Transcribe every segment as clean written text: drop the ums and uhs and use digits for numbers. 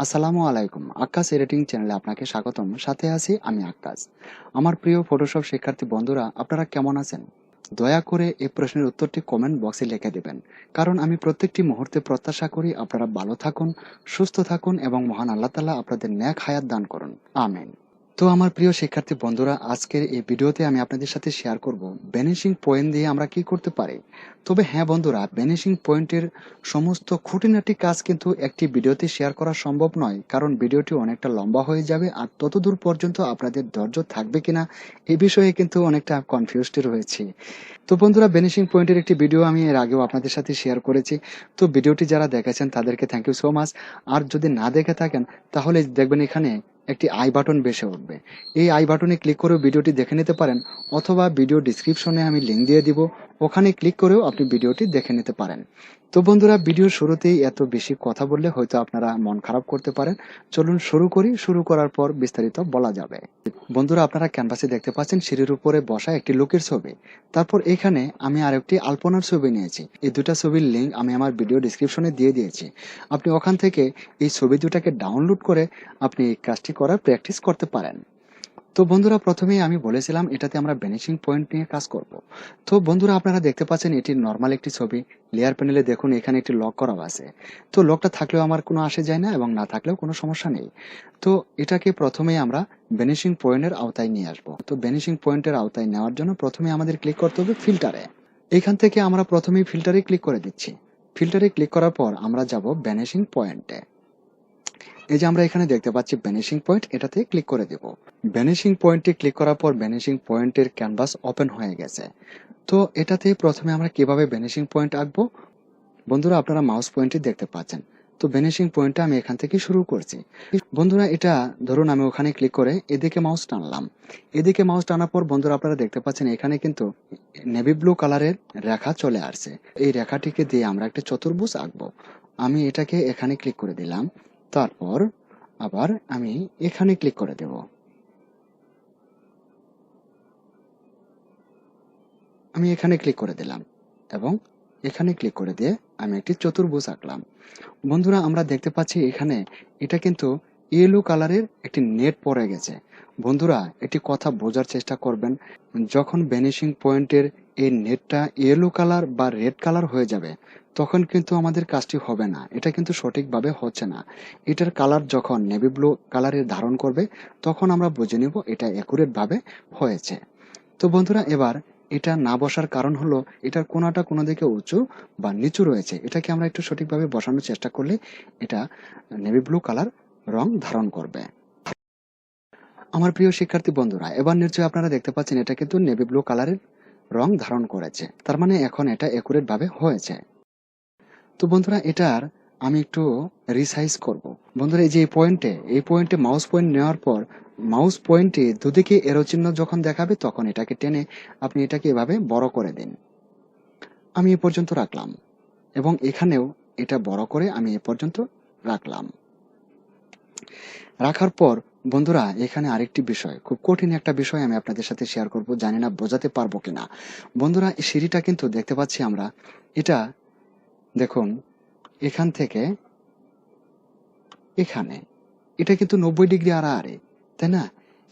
আসসালামু আলাইকুম। আক্কাস এডিটিং চ্যানেলে আপনাকে স্বাগতম। সাথে আছি আমি আক্কাস। আমার প্রিয় ফটোশপ শিক্ষার্থী বন্ধুরা, আপনারা কেমন আছেন? দয়া করে এই প্রশ্নের উত্তরটি কমেন্ট বক্সে লিখে দেবেন। কারণ আমি প্রত্যেকটি মুহূর্তে প্রত্যাশা করি আপনারা ভালো থাকুন, সুস্থ থাকুন এবং মহান আল্লাহ তাআলা আপনাদের নেক হায়াত দান করুন। আমিন। তো আমার প্রিয় শিক্ষার্থী বন্ধুরা, আজকের এই ভিডিওতে আমি আপনাদের সাথে শেয়ার করব ভ্যানিশিং পয়েন্ট দিয়ে আমরা কি করতে পারি। তবে হ্যাঁ বন্ধুরা, ভ্যানিশিং পয়েন্টের সমস্ত খুঁটিনাটি কাজ কিন্তু একটি ভিডিওতে শেয়ার করা সম্ভব নয়, কারণ ভিডিওটি অনেকটা লম্বা হয়ে যাবে আর ততদূর পর্যন্ত আপনাদের ধৈর্য থাকবে কিনা এই বিষয়ে কিন্তু অনেকটা কনফিউজড রয়েছি। তো বন্ধুরা, ভ্যানিশিং পয়েন্টের একটি ভিডিও আমি এর আগেও আপনাদের সাথে শেয়ার করেছি। তো ভিডিওটি যারা দেখেছেন তাদেরকে থ্যাংক ইউ সো মাচ। আর যদি না দেখে থাকেন তাহলে দেখবেন এখানে একটি আই বাটন ভেসে উঠবে। এই আই বাটনে ক্লিক করেও ভিডিওটি দেখে নিতে পারেন, অথবা ভিডিও ডিসক্রিপশনে আমি লিঙ্ক দিয়ে দিব, ওখানে ক্লিক করেও আপনি ভিডিওটি দেখে নিতে পারেন। তো বন্ধুরা, ভিডিওর শুরুতেই এত বেশি কথা বললে হয়তো আপনারা মন খারাপ করতে পারেন। চলুন শুরু করি, শুরু করার পর বিস্তারিত বলা যাবে। বন্ধুরা, আপনারা ক্যানভাসে দেখতে পাচ্ছেন সিঁড়ির উপরে বসা একটি লোকের ছবি। তারপর এখানে আমি আরেকটি আলপনার ছবি নিয়েছি। এই দুটা ছবির লিঙ্ক আমি আমার ভিডিও ডিসক্রিপশনে দিয়ে দিয়েছি। আপনি ওখান থেকে এই ছবি দুটাকে ডাউনলোড করে আপনি এই কাজটি করার প্র্যাকটিস করতে পারেন। তো বন্ধুরা, প্রথমেই আমি বলেছিলাম এটাতে আমরা ভ্যানিশিং পয়েন্ট নিয়ে কাজ করব। তো বন্ধুরা, আপনারা দেখতে পাচ্ছেন এটি নর্মাল একটি ছবি। লেয়ার প্যানেলে দেখুন এখানে একটি লক করা আছে। তো লকটা থাকলেও আমার কোনো আসে যায় না এবং না থাকলেও কোনো সমস্যা নেই। তো এটাকে প্রথমেই আমরা ভ্যানিশিং পয়েন্টের আওতায় নিয়ে আসবো। তো ভ্যানিশিং পয়েন্টের আওতায় নেওয়ার জন্য প্রথমে আমাদের ক্লিক করতে হবে ফিল্টারে। এখান থেকে আমরা প্রথমেই ফিল্টারে ক্লিক করে দিচ্ছি। ফিল্টারে ক্লিক করার পর আমরা যাব ভ্যানিশিং পয়েন্টে। এই যে আমরা এখানে দেখতে পাচ্ছি ভ্যানিশিং পয়েন্ট, এটাতে ক্লিক করে দেব। ভ্যানিশিং পয়েন্টে ক্লিক করার পর ভ্যানিশিং পয়েন্টের ক্যানভাস ওপেন হয়ে গেছে। তো এটাতে প্রথমে আমরা কিভাবে ভ্যানিশিং পয়েন্ট আঁকবো, বন্ধুরা আপনারা মাউস পয়েন্টে দেখতে পাচ্ছেন। তো ভ্যানিশিং পয়েন্টটা আমি এখান থেকে শুরু করছি। বন্ধুরা, এটা ধরুন আমি ওখানে ক্লিক করে এদিকে মাউস টানলাম। এদিকে মাউস টানার পর বন্ধুরা আপনারা দেখতে পাচ্ছেন এখানে কিন্তু নেভি ব্লু কালারের রেখা চলে আসছে। এই রেখাটিকে দিয়ে আমরা একটা চতুর্ভুজ আঁকবো। আমি এটাকে এখানে ক্লিক করে দিলাম। তারপর আবার আমি এখানে ক্লিক করে দেব। আমি এখানে ক্লিক করে দিলাম এবং এখানে ক্লিক করে দিয়ে আমি একটি চতুর্ভুজ আঁকলাম। বন্ধুরা, আমরা দেখতে পাচ্ছি এখানে এটা কিন্তু ইয়েলো কালারের একটি নেট পড়ে গেছে। বন্ধুরা, এটি কথা বোঝার চেষ্টা করবেন। যখন ভ্যানিশিং পয়েন্টের এই নেটটা ইয়েলো কালার বা রেড কালার হয়ে যাবে তখন কিন্তু আমাদের কাজটি হবে না, এটা কিন্তু সঠিকভাবে হচ্ছে না। এটার কালার যখন নেভি ব্লু কালারের ধারণ করবে তখন আমরা বুঝে নেব এটা অ্যাকুরেট ভাবে হয়েছে। তো বন্ধুরা, এবার এটা না বসার কারণ হলো এটার কোনাটা কোনো দিকে উঁচু বা নিচু রয়েছে। এটাকে আমরা একটু সঠিকভাবে বসানোর চেষ্টা করলে এটা নেভি ব্লু কালার রং ধারণ করবে। আমার প্রিয় শিক্ষার্থী বন্ধুরা, এবার নিশ্চয়ই আপনারা দেখতে পাচ্ছেন এটা কিন্তু নেভি ব্লু কালারের রং ধারণ করেছে। তার মানে এখন এটা অ্যাকুরেট ভাবে হয়েছে। তো বন্ধুরা, এটার আমি একটু রিসাইজ করব। বন্ধুরা, এই যে এই পয়েন্টে মাউস পয়েন্ট নেওয়ার পর মাউস পয়েন্টে দুদিকে এরো চিহ্ন যখন দেখাবে তখন এটাকে টেনে আপনি এটাকে এভাবে বড় করে দিন। আমি এ পর্যন্ত রাখলাম এবং এখানেও এটা বড় করে আমি এ পর্যন্ত রাখলাম। রাখার পর বন্ধুরা, এখানে আরেকটি বিষয়, খুব কঠিন একটা বিষয় আমি আপনাদের সাথে শেয়ার করব, জানি না বোঝাতে পারবো কিনা। বন্ধুরা, এই সিঁড়িটা কিন্তু দেখতে পাচ্ছি আমরা, এটা দেখুন এখান থেকে এখানে এটা কিন্তু 90 ডিগ্রি আড়াআড়ি, তাই না?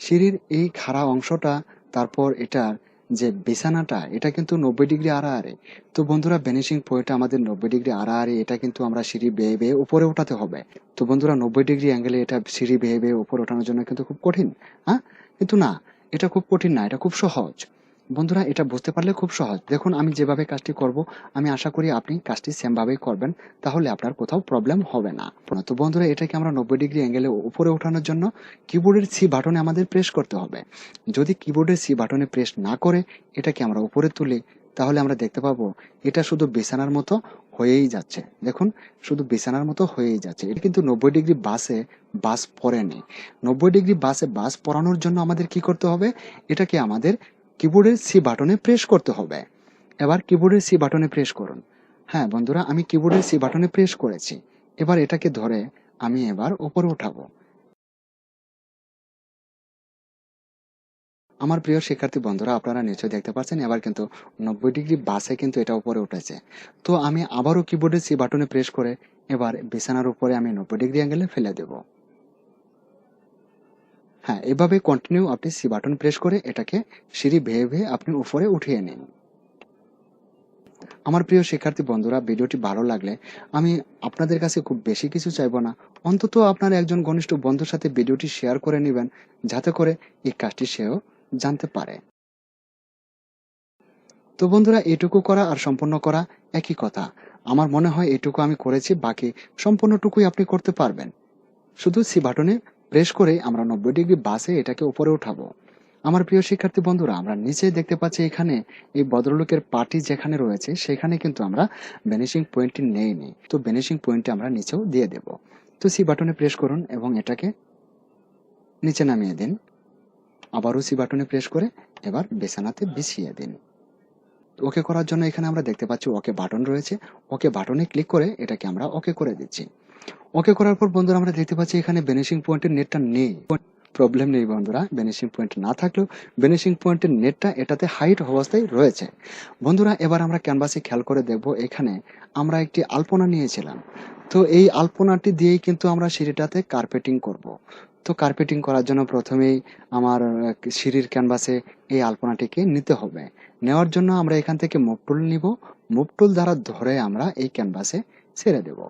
সিঁড়ির এই খাড়া অংশটা, তারপর এটার যে বিছানাটা, এটা কিন্তু 90 ডিগ্রি আড়াআড়ি। তো বন্ধুরা, ভ্যানিশিং পয়েন্টটা আমাদের 90 ডিগ্রি আড়াআড়ি, এটা কিন্তু আমরা সিঁড়ি বেয়ে বেয়ে উপরে উঠাতে হবে। তো বন্ধুরা, 90 ডিগ্রি অ্যাঙ্গেলে এটা সিঁড়ি বেয়ে বেয়ে উপরে ওঠানোর জন্য কিন্তু খুব কঠিন। হ্যাঁ, কিন্তু না, এটা খুব কঠিন না, এটা খুব সহজ। বন্ধুরা, এটা বুঝতে পারলে খুব সহজ। দেখুন আমি যেভাবে কাজটি করব, আমি আশা করি আপনি কাজটি সেম ভাবেই করবেন, তাহলে আপনার কোথাও প্রবলেম হবে না। তো বন্ধুরা, এটাকে আমরা 90 ডিগ্রি অ্যাঙ্গেলে উপরে ওঠানোর জন্য কিবোর্ডের সি বাটনে আমাদের প্রেস করতে হবে। যদি কিবোর্ডের সি বাটনে প্রেস না করে এটাকে আমরা উপরে তুলি, তাহলে আমরা দেখতে পাবো এটা শুধু বিছানার মতো হয়েই যাচ্ছে। দেখুন, শুধু বিছানার মতো হয়েই যাচ্ছে। এটা কিন্তু 90 ডিগ্রি বাস পড়েনি। 90 ডিগ্রি বাস পড়ানোর জন্য আমাদের কি করতে হবে, এটাকে আমাদের কিবোর্ডের সি বাটনে প্রেস করতে হবে। এবার কিবোর্ডের সি বাটনে প্রেস করুন। হ্যাঁ বন্ধুরা, আমি কিবোর্ডের সি বাটনে প্রেস করেছি। এবার এটাকে ধরে আমি এবার উপরে উঠাবো। আমার প্রিয় শিক্ষার্থী বন্ধুরা, আপনারা নিশ্চয়ই দেখতে পাচ্ছেন এবার কিন্তু 90 ডিগ্রি বাসে কিন্তু এটা উপরে উঠেছে। তো আমি আবারও কিবোর্ডের সি বাটনে প্রেস করে এবার বিছানার উপরে আমি 90 ডিগ্রি অ্যাঙ্গেলে ফেলে দেব। হ্যাঁ, এভাবে কন্টিনিউ আপনি সি বাটন প্রেস করে এটাকে সিঁড়ি বেয়ে বেয়ে আপনি উপরে উঠিয়ে নিন। আমার প্রিয় শিক্ষার্থী বন্ধুরা, ভিডিওটি ভালো লাগলে আমি আপনাদের কাছে খুব বেশি কিছু চাইবো না, অন্তত আপনার একজন ঘনিষ্ঠ বন্ধুর সাথে ভিডিওটি শেয়ার করে নেবেন, যাতে করে এই কাজটি সেও জানতে পারে। তো বন্ধুরা, এটুকু করা আর সম্পূর্ণ করা একই কথা। আমার মনে হয় এটুকু আমি করেছি, বাকি সম্পূর্ণটুকুই আপনি করতে পারবেন। শুধু সি বাটনে প্রেস করে আমরা 90 ডিগ্রি বাসে এটাকে উপরে উঠাবো। আমার প্রিয় শিক্ষার্থী বন্ধুরা, আমরা নিচে দেখতে পাচ্ছি এখানে এই ভদ্রলোকের পার্টি যেখানে রয়েছে সেখানে কিন্তু আমরা ভ্যানিশিং পয়েন্টটি নেইনি। তো ভ্যানিশিং পয়েন্টটি আমরা নিচেও দিয়ে দেব। তো সি বাটনে প্রেস করুন এবং এটাকে নিচে নামিয়ে দিন। আবারও সি বাটনে প্রেস করে এবার বিছানাতে বিছিয়ে দিন। ওকে করার জন্য এখানে আমরা দেখতে পাচ্ছি ওকে বাটন রয়েছে। ওকে বাটনে ক্লিক করে এটাকে আমরা ওকে করে দিচ্ছি। ওকে করার পর বন্ধুরা আমরা দেখতে পাচ্ছি এখানে ভ্যানিশিং পয়েন্টের নেটটা নেই। প্রবলেম নেই বন্ধুরা, ভ্যানিশিং পয়েন্ট না থাকলেও ভ্যানিশিং পয়েন্টের নেটটা এটাতে হাইট অবস্থায় রয়েছে। বন্ধুরা, এবার আমরা ক্যানভাসে খেয়াল করে দেখব এখানে আমরা একটি আলপনা নিয়েছিলাম। তো এই আলপনাটি দিয়েই কিন্তু আমরা সিঁড়িটাতে কার্পেটিং করব। তো কার্পেটিং করার জন্য প্রথমেই আমার সিঁড়ির ক্যানভাসে এই আলপনাটিকে নিতে হবে। নেওয়ার জন্য আমরা এখান থেকে মুভ টুল নিব। মুভ টুল দ্বারা ধরে আমরা এই ক্যানভাসে ছেড়ে দেব।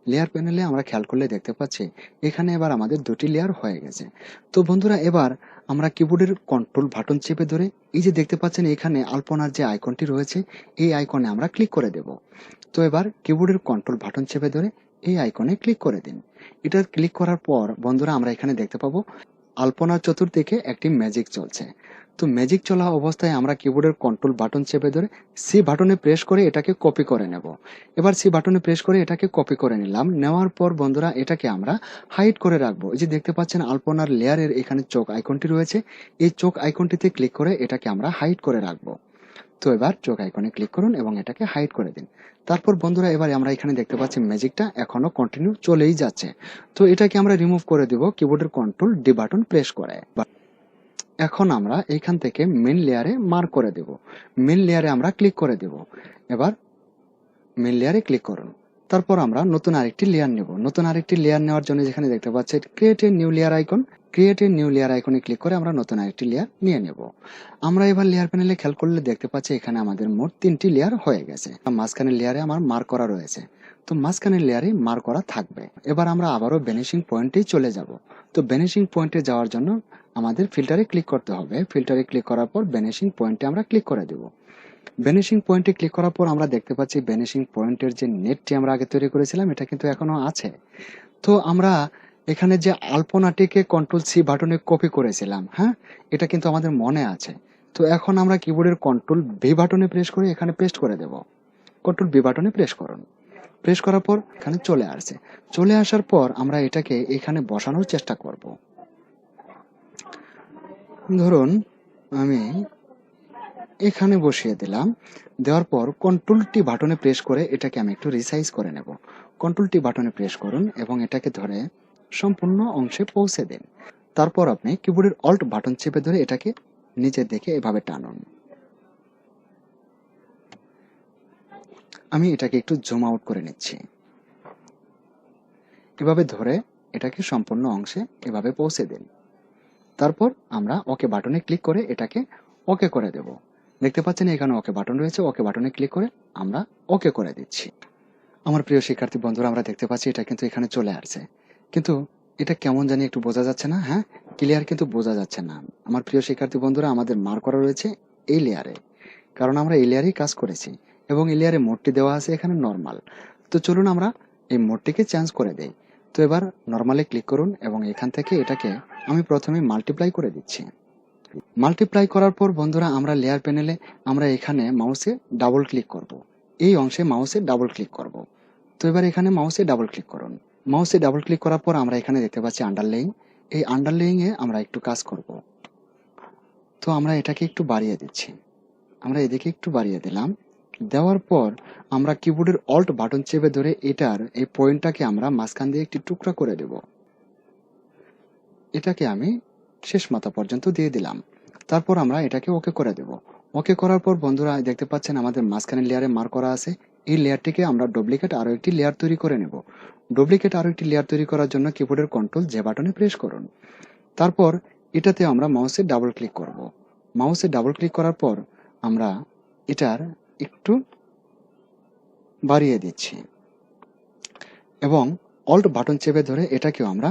লেয়ার প্যানেলে আমরা খেয়াল করলে দেখতে পাচ্ছি এখানে এবার আমাদের দুটি লেয়ার হয়ে গেছে। তো বন্ধুরা, এবার আমরা কিবোর্ডের কন্ট্রোল বাটন চেপে ধরে এই যে দেখতে পাচ্ছেন এখানে আলপনার যে আইকনটি রয়েছে এই আইকনে আমরা ক্লিক করে দেব। তো এবার কিবোর্ডের কন্ট্রোল বাটন চেপে ধরে এই আইকনে ক্লিক করে দিন। এটা ক্লিক করার পর বন্ধুরা আমরা এখানে দেখতে পাবো আলপনার চতুর্দিকে একটি ম্যাজিক চলছে। তো ম্যাজিক চলা অবস্থায় আমরা কিবোর্ডের কন্ট্রোল বাটন চেপে ধরে সি বাটনে প্রেস করে এটাকে কপি করে নেব। এবার সি বাটনে প্রেস করে এটাকে কপি করে নিলাম। নেওয়ার পর বন্ধুরা এটাকে আমরা হাইড করে রাখবো। এই যে দেখতে পাচ্ছেন আলপনার লেয়ারের এখানে চোখ আইকনটি রয়েছে, এই চোখ আইকনটিতে ক্লিক করে এটাকে আমরা হাইড করে রাখবো। তো এবার চোখ আইকনে ক্লিক করুন এবং এটাকে হাইড করে দিন। তারপর বন্ধুরা এবার আমরা এখানে দেখতে পাচ্ছি ম্যাজিকটা এখনো কন্টিনিউ চলেই যাচ্ছে। তো এটাকে আমরা রিমুভ করে দিব কিবোর্ডের কন্ট্রোল ডি বাটন প্রেস করে। এখন আমরা এইখান থেকে মেন লেয়ারে মার্ক করে দেব। মেন লেয়ারে আমরা ক্লিক করে দেব। এবার মেন লেয়ারে ক্লিক করুন। তারপর আমরা নতুন আরেকটি লেয়ার নেব। নতুন আরেকটি লেয়ার নেওয়ার জন্য যেখানে দেখতে পাচ্ছেন create a new layer icon, create a new layer আইকনে ক্লিক করে আমরা নতুন আরেকটি লেয়ার নিয়ে নেব। আমরা এবার লেয়ার প্যানেলে খেয়াল করলে দেখতে পাচ্ছি এখানে আমাদের মোট 3টি লেয়ার হয়ে গেছে। মাঝখানের লেয়ারে আমার মার্ক করা রয়েছে, তো মাঝখানের লেয়ারে মার্ক করা থাকবে। এবার আমরা আবারও ভ্যানিশিং পয়েন্টেই চলে যাব। তো ভ্যানিশিং পয়েন্টে যাওয়ার জন্য আমাদের ফিল্টারে ক্লিক করতে হবে। ফিল্টারে ক্লিক করার পর ভ্যানিশিং পয়েন্টে আমরা ক্লিক করে দেব। ভ্যানিশিং পয়েন্টে ক্লিক করার পর আমরা দেখতে পাচ্ছি ভ্যানিশিং পয়েন্টের যে নেটটি আমরা আগে তৈরি করেছিলাম এটা কিন্তু এখনো আছে। তো আমরা এখানে যে আলপনাটিকে কন্ট্রোল সি বাটনে কপি করেছিলাম, হ্যাঁ, এটা কিন্তু আমাদের মনে আছে। তো এখন আমরা কিবোর্ডের কন্ট্রোল ভি বাটনে প্রেস করে এখানে পেস্ট করে দেব। কন্ট্রোল ভি বাটনে প্রেস করুন। প্রেস করার পর এখানে চলে আসছে। চলে আসার পর আমরা এটাকে এখানে বসানোর চেষ্টা করব। ধরুন আমি এখানে বসিয়ে দিলাম। দেওয়ার পর কন্ট্রোল টি বাটনে প্রেস করে এটাকে আমি একটু রিসাইজ করে নেব। কন্ট্রোল টি বাটনে প্রেস করুন এবং এটাকে ধরে সম্পূর্ণ অংশে পৌঁছে দিন। তারপর আপনি কিবোর্ডের অল্ট বাটন চেপে ধরে এটাকে নিচের দিকে এভাবে টানুন। আমি এটাকে একটু জুম আউট করে নিচ্ছি। এভাবে ধরে এটাকে সম্পূর্ণ অংশে এভাবে পৌঁছে দিন। তারপর আমরা ওকে বাটনে ক্লিক করে এটাকে ওকে করে দেব। দেখতে পাচ্ছেন এখানে ওকে বাটন রয়েছে, ওকে বাটনে ক্লিক করে আমরা ওকে করে দিচ্ছি। আমার প্রিয় শিক্ষার্থী বন্ধুরা, আমরা দেখতে পাচ্ছি এটা কিন্তু এখানে চলে আসছে, কিন্তু এটা কেমন জানি একটু বোঝা যাচ্ছে না। হ্যাঁ, ক্লিয়ার কিন্তু বোঝা যাচ্ছে না। আমার প্রিয় শিক্ষার্থী বন্ধুরা, আমাদের মার্ক করা রয়েছে এই লেয়ারে, কারণ আমরা এই লেয়ারেই কাজ করেছি এবং এই লেয়ারে মোডটি দেওয়া আছে এখানে নর্মাল। তো চলুন আমরা এই মোডটিকে চেঞ্জ করে দেই। তো এবার নর্মালে ক্লিক করুন এবং এখান থেকে এটাকে আমি প্রথমে মাল্টিপ্লাই করে দিচ্ছি। মাল্টিপ্লাই করার পর বন্ধুরা আমরা লেয়ার প্যানেলে আমরা এখানে মাউসে ডাবল ক্লিক করব। এই অংশে মাউসে ডাবল ক্লিক করব। তো এবার এখানে মাউসে ডাবল ক্লিক করুন। মাউসে ডাবল ক্লিক করার পর আমরা এখানে দেখতে পাচ্ছি আন্ডারলেইং। এই আন্ডারলেইং এ আমরা একটু কাজ করব। তো আমরা এটাকে একটু বাড়িয়ে দিচ্ছি। আমরা এদিকে একটু বাড়িয়ে দিলাম। দেওয়ার পর আমরা কিবোর্ডের অল্ট বাটন চেপে ধরে এটার এই পয়েন্টটাকে আমরা মাঝখান দিয়ে একটি টুকরা করে দেব। এটাকে আমি শেষ মাথা পর্যন্ত দিয়ে দিলাম। তারপর আমরা এটাকে ওকে করে দেব। ওকে করার পর বন্ধুরা দেখতে পাচ্ছেন আমাদের মাঝখানের লেয়ারে মার্ক করা আছে, এই লেয়ারটিকে আমরা ডুপ্লিকেট আরও একটি লেয়ার তৈরি করে নেব। ডুপ্লিকেট আরও একটি লেয়ার তৈরি করার জন্য কিবোর্ডের কন্ট্রোল জে বাটনে প্রেস করুন। তারপর এটাতে আমরা মাউসে ডাবল ক্লিক করব। মাউসে ডাবল ক্লিক করার পর আমরা এটার একটু বাড়িয়ে দিচ্ছি এবং অল্ট বাটন চেপে ধরে এটাকেও আমরা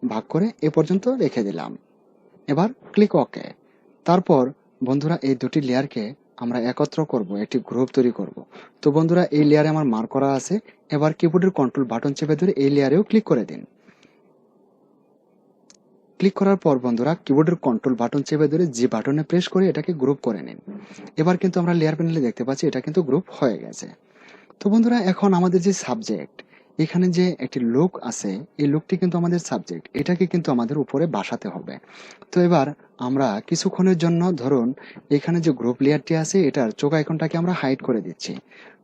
ভাগ করে এ পর্যন্ত রেখে দিলাম। এবার ক্লিক ওকে। তারপর বন্ধুরা এই দুটি লেয়ারকে আমরা একত্র করব, একটি গ্রুপ তৈরি করব। তো বন্ধুরা এই লেয়ারে আমার মার্ক করা আছে। এবার কিবোর্ডের কন্ট্রোল বাটন চেপে ধরে এই লেয়ারেও ক্লিক করে দিন। ক্লিক করার পর বন্ধুরা কিবোর্ডের কন্ট্রোল বাটন চেপে ধরে জি বাটনে প্রেস করে এটাকে গ্রুপ করে নিন। এবার কিন্তু আমরা লেয়ার প্যানেলে দেখতে পাচ্ছি এটা কিন্তু গ্রুপ হয়ে গেছে। তো বন্ধুরা এখন আমাদের যে সাবজেক্ট, এখানে যে একটি লোক আছে, এই লোকটি কিন্তু আমাদের সাবজেক্ট, এটাকে কিন্তু আমাদের উপরে বসাতে হবে। তো এবার আমরা কিছুক্ষণের জন্য ধরুন এখানে যে গ্রুপ লেয়ারটি আছে এটার চোখ আইকনটাকে আমরা হাইড করে দিচ্ছি।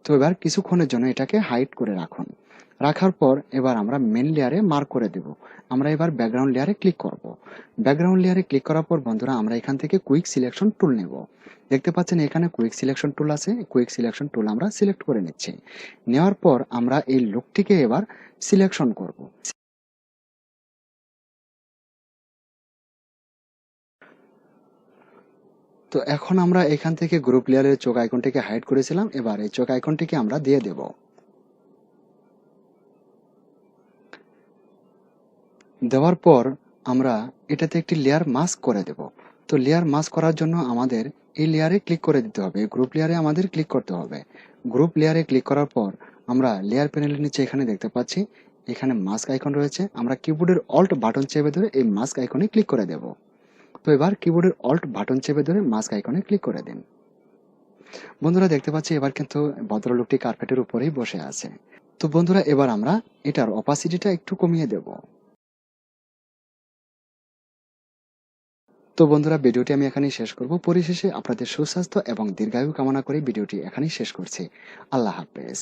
তো এবার কিছুক্ষণের জন্য এটাকে হাইড করে রাখুন। রাখার পর এবার আমরা মেন লেয়ারে মার্ক করে দেব। আমরা এবার ব্যাকগ্রাউন্ড লেয়ারে ক্লিক করব। ব্যাকগ্রাউন্ড লেয়ারে ক্লিক করার পর বন্ধুরা আমরা এখান থেকে কুইক সিলেকশন টুল নেব। দেখতে পাচ্ছেন এখানে কুইক সিলেকশন টুল আছে, কুইক সিলেকশন টুল আমরা সিলেক্ট করে নিচ্ছি। নেওয়ার পর আমরা এই লুকটিকে এবার সিলেকশন করব। তো এখন আমরা এখান থেকে গ্রুপ লেয়ারের চোখ আইকনটিকে হাইড করেছিলাম, এবার এই চোখ আইকনটিকে আমরা দিয়ে দেব। দেওয়ার পর আমরা এটাতে একটি লেয়ার মাস্ক করে দেব। তো লেয়ার মাস্ক করার জন্য আমাদের এই লেয়ারে ক্লিক করে দিতে হবে, গ্রুপ লেয়ারে আমাদের ক্লিক করতে হবে। গ্রুপ লেয়ারে ক্লিক করার পর আমরা লেয়ার প্যানেলের নিচে এখানে দেখতে পাচ্ছি এখানে মাস্ক আইকন রয়েছে। আমরা কিবোর্ডের অল্ট বাটন চেপে ধরে এই মাস্ক আইকনে ক্লিক করে দেব। তো এবার কিবোর্ডের অল্ট বাটন চেপে ধরে মাস্ক আইকনে ক্লিক করে দিন। বন্ধুরা দেখতে পাচ্ছি এবার কিন্তু ভদ্রলোকটি কার্পেটের উপরেই বসে আছে। তো বন্ধুরা এবার আমরা এটার অপাসিটিটা একটু কমিয়ে দেব। তো বন্ধুরা ভিডিওটি আমি এখানেই শেষ করব। পরিশেষে আপনাদের সুস্বাস্থ্য এবং দীর্ঘায়ু কামনা করে ভিডিওটি এখানেই শেষ করছি। আল্লাহ হাফেজ।